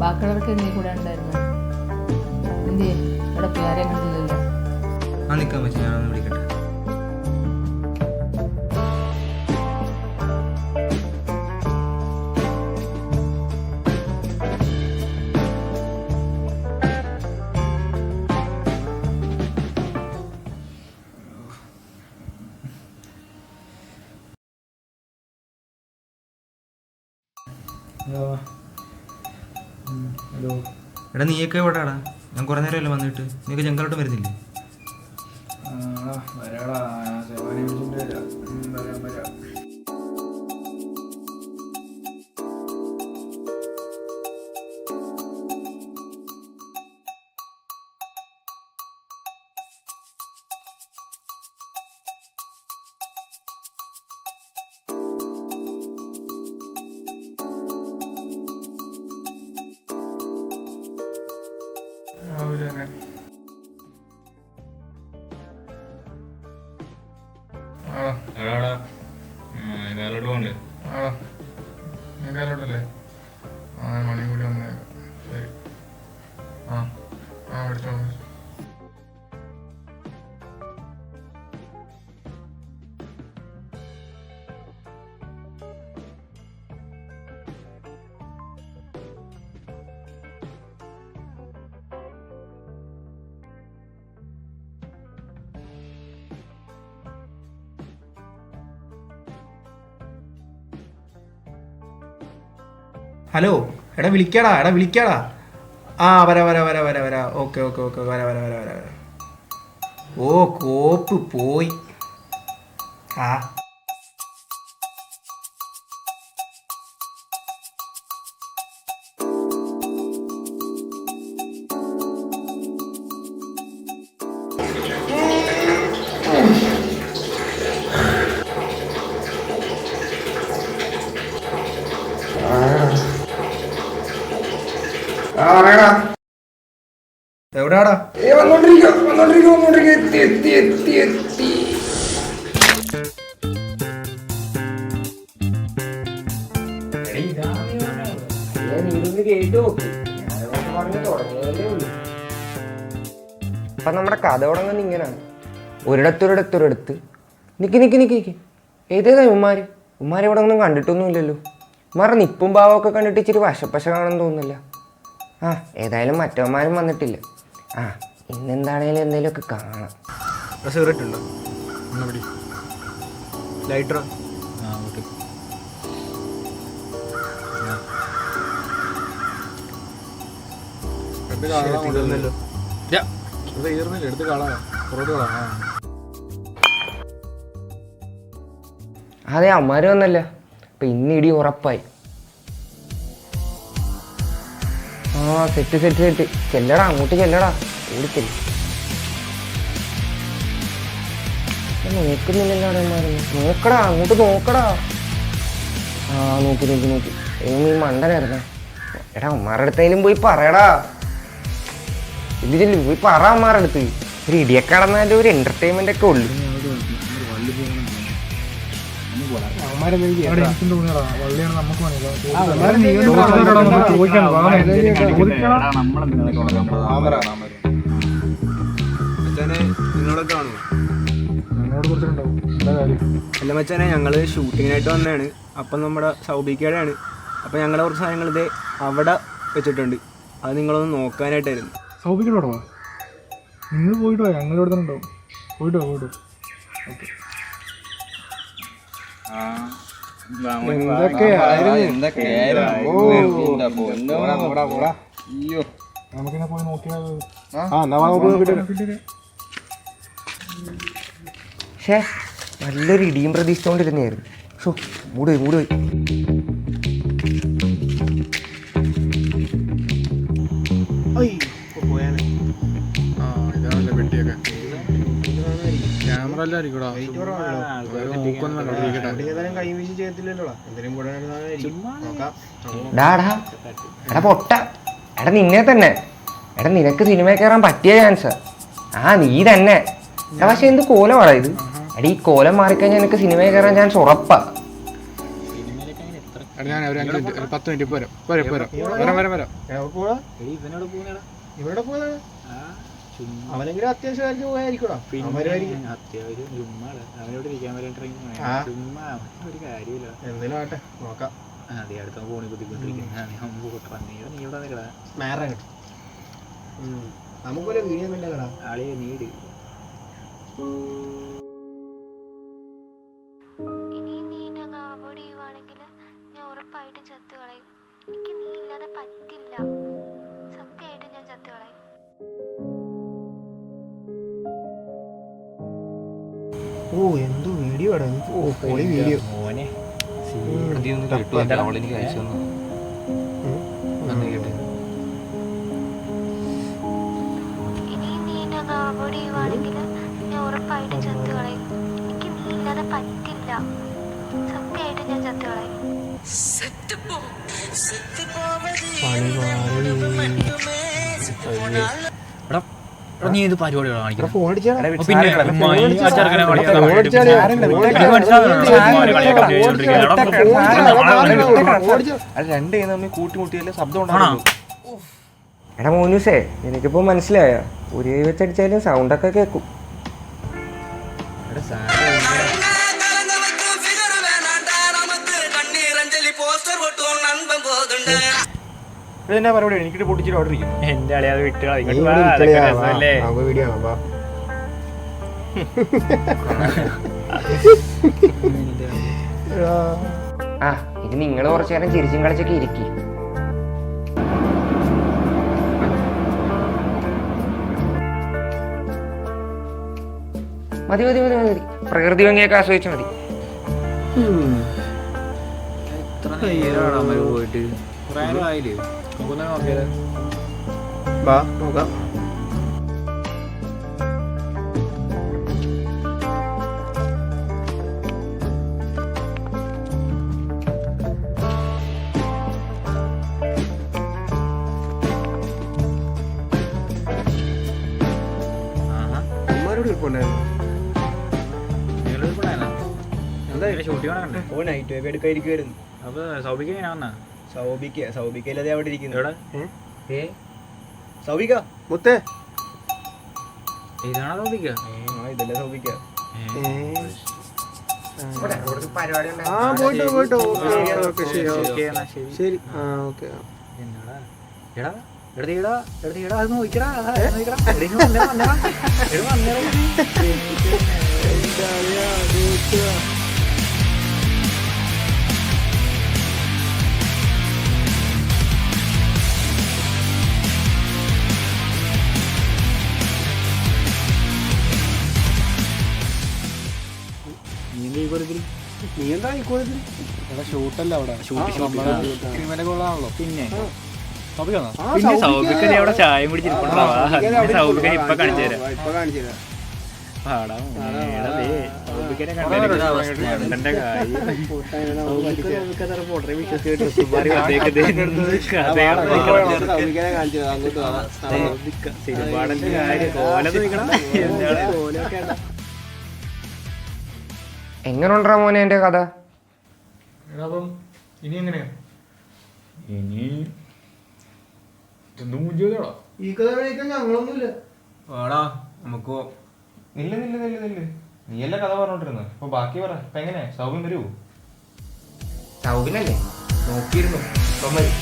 ബാക്കിയുള്ളവർക്ക് നീ കൂടെ ഉണ്ടായിരുന്നു. എന്ത് ഇവിടെ പേരെ കണ്ടില്ലല്ലോ. ആ നിൽക്കാൻ പറ്റും, ഞാനൊന്ന് വിളിക്കട്ടെ. ഹലോ എടാ നീയൊക്കെ എവിടെയാടാ? ഞാൻ കുറേ നേരമല്ലേ വന്നിട്ട്. നീയൊക്കെ ചെങ്കലോട്ടും വരുന്നില്ലേ? വരാടാ, സേവാനി വിളിച്ചിട്ട് വരാം. കാലോട്ടല്ലേ? മണി കൂടി വന്നേക്കാം. ശരി. പഠിച്ചോ. ഹലോ, എടാ വിളിക്കാടാ. വരാ. ഓക്കെ വരാ. ഓ കോപ്പ് പോയി. എവിടാടാ? വന്നോണ്ടിരിക്കും. എത്തി. അപ്പം നമ്മുടെ കഥ തുടങ്ങുന്നത് ഇങ്ങനെയാണ്. ഒരിടത്തൊരിടത്ത് നിക്ക് ഏതേതാ ഉമ്മാര് ഇവിടെ ഒന്നും കണ്ടിട്ടൊന്നും ഇല്ലല്ലോ. ഉമ്മാരുടെ നിപ്പും ഭാവമൊക്കെ കണ്ടിട്ട് ഇച്ചിരി വശപ്പശ കാണുമെന്ന് തോന്നുന്നില്ല. ഏതായാലും മറ്റവന്മാരും വന്നിട്ടില്ല. ഇന്നെന്താണേലും എന്തെങ്കിലുമൊക്കെ കാണാം. സിഗരറ്റ് ഉണ്ടോ? ലൈറ്ററോ? എടുത്ത് കളാ. അതെ, അമ്മാര് വന്നല്ല. അപ്പൊ ഇന്ന് ഇടി ഉറപ്പായി. സെറ്റ് ചെല്ലടാ, അങ്ങോട്ട് ചെല്ലടാ. ഓടിച്ചെല്ല. നോക്കുന്നില്ലല്ലോ അമ്മാരൊന്നും. നോക്കടാ, അങ്ങോട്ട് നോക്കടാ. നോക്കി ഈ മണ്ടനായിരുന്ന. എടാ അമ്മാരുടെ അടുത്തേലും പോയി പറയടാ. ചെല്ലു പോയി പറ അമ്മാരുടെ അടുത്ത്. ഒരു ഇടിയൊക്കെ കടന്നാലും ഒരു എന്റർടൈൻമെന്റ് ഒക്കെ ഉള്ളു. അല്ല മച്ചാനെ, ഞങ്ങള് ഷൂട്ടിങ്ങിനായിട്ട് വന്നതാണ്. അപ്പം നമ്മുടെ സൗബിക്കയുടെയാണ്. അപ്പം ഞങ്ങളുടെ കുറച്ച് സാധനങ്ങൾ ഇത് അവിടെ വെച്ചിട്ടുണ്ട്. അത് നിങ്ങളൊന്ന് നോക്കാനായിട്ടായിരുന്നു. സൗബിക്കോടോ? നിങ്ങൾ പോയിട്ടോ? ഞങ്ങളിവിടെ തന്നെ ഉണ്ടാവും. പോയിട്ടോ. ഓക്കെ. നമുക്കിനെ പോയി നോക്കിയാൽ നല്ലൊരു ഇടിയും പ്രതീക്ഷിച്ചോണ്ടിരുന്നായിരുന്നു. മൂട് പോയി. ഇതാണല്ലേ പെട്ടിയൊക്കെ. ക്യാമറ എല്ലായിരിക്കും. പൊട്ട എടാ നിന്നെ തന്നെ. എടാ നിനക്ക് സിനിമയിൽ കയറാൻ പറ്റിയ ചാൻസാ. നീ തന്നെ. പക്ഷെ എന്ത് കോലമാടാ ഇത്? എടാ ഈ കോലം മാറിക്കഴിഞ്ഞാൽ നിനക്ക് സിനിമയിൽ കയറാൻ ചാൻസ് ഉറപ്പാ. ഞാൻ ഒരു 5 മിനിറ്റ് 10 മിനിറ്റ് വരാം. ഇവിടെ പോകുന്ന അവനെങ്കിലും അത്യാവശ്യം കാര്യത്തിൽ പോയായിരിക്കണോ? എന്തെങ്കിലും ആട്ടെ നോക്കാം. നമുക്കൊരു വീഡിയോ കടാ ഇനിയും നീ എന്നെ അങ്ങ് അവോയ്ഡ് ചെയ്യുവാണെങ്കിൽ ഞാൻ ഉറപ്പായിട്ടും ചത്തു കളയും. എനിക്ക് നീ ഇല്ലാതെ പറ്റില്ല. സത്യമായിട്ടും ഞാൻ ചത്തു കളയും. ഓ എന്തോ വീഡിയോ ആണ്. ഓ പൊളി വീഡിയോ. എനിക്ക് അയച്ചു തന്നു. ഇനിയും നീ എന്നെ അങ്ങ് അവോയ്ഡ് ചെയ്യുവാണെങ്കിൽ ഞാൻ ഉറപ്പായിട്ടും ചത്തു കളയും. എനിക്ക് നീ ഇല്ലാതെ പറ്റില്ല. സത്യമായിട്ടും ഞാൻ ചത്തു കളയും. നീ ഇത് പരിപാടികളാണ് കാണിക്കുന്നത്. ഫോൺ അടിച്ചാ രണ്ട് കൈ തമ്മിൽ കൂട്ടിമുട്ടിയല്ലേ ശബ്ദം ഉണ്ടാകും. എടാ മോനൂസേ, നിനക്കിപ്പോ മനസ്സിലായ ഒരു കൈ വെച്ചടിച്ചാലും സൗണ്ടൊക്കെ കേൾക്കും. ഇതെന്നാ പരിപാടി? എനിക്കിട്ട് പൊട്ടിച്ചിട്ട് ഓർഡർ ചെയ്യും. എന്റെ അളിയാ അത് വിട്ട് കളയും. വീഡിയോ ആണ്. വാ ആ ഇത് നിങ്ങൾ കുറച്ചു നേരം ചിരിച്ചും കളിച്ചൊക്കെ ഇരിക്കും. മതി മതി മതി മതി. പ്രകൃതി ഭംഗിയൊക്കെ ആസ്വദിച്ചാൽ മതി. പോയിട്ട് ആയില്ലേ? വാ നോക്കാം. നൈറ്റ് വേബ് എടുക്കായിരിക്കുമായിരുന്നു. അപ്പൊ സൗബിക്ക് എങ്ങനെ വന്നാ? സൗബിക്കല്ലാതെ അവിടെ ഇരിക്കുന്നു. സൗബിക്ക മുത്തേ ഇതാണോ സൗബിക്ക? ഇതല്ലേ സൗബിക്ക. ആ പോയിട്ടോ പോയിട്ടോ. ഓക്കെ ശരി ശരി. ആ ഓക്കെ. എടാ എടാ അത് നോക്കിടാ. നീ എന്താ ഈ കോലത്തിൽ? ഷൂട്ടല്ല അവിടെ. ക്രിമിനലുകളാണല്ലോ. പിന്നെ സൗബിക്ക് അവിടെ ചായ കുടിച്ചിരിപ്പുണ്ടോ? സൗബിക്കനെ ഇപ്പൊ കാണിച്ചു തരാം. എങ്ങനെയുണ്ടാ മോനെ എന്റെ കഥ? അപ്പം ഇനി എങ്ങനെയാ? ഇനി ഈ കഥ കഴിക്കാൻ ഞങ്ങളൊന്നുമില്ല. വേടാ നമുക്ക് നില്ല നീയല്ല കഥ പറഞ്ഞോണ്ടിരുന്നു. അപ്പൊ ബാക്കി പറ. ഇപ്പൊ എങ്ങനെ? സൗബിൻ വരൂ. സൗബിനല്ലേ നോക്കിയിരുന്നു. ഇപ്പം വരും.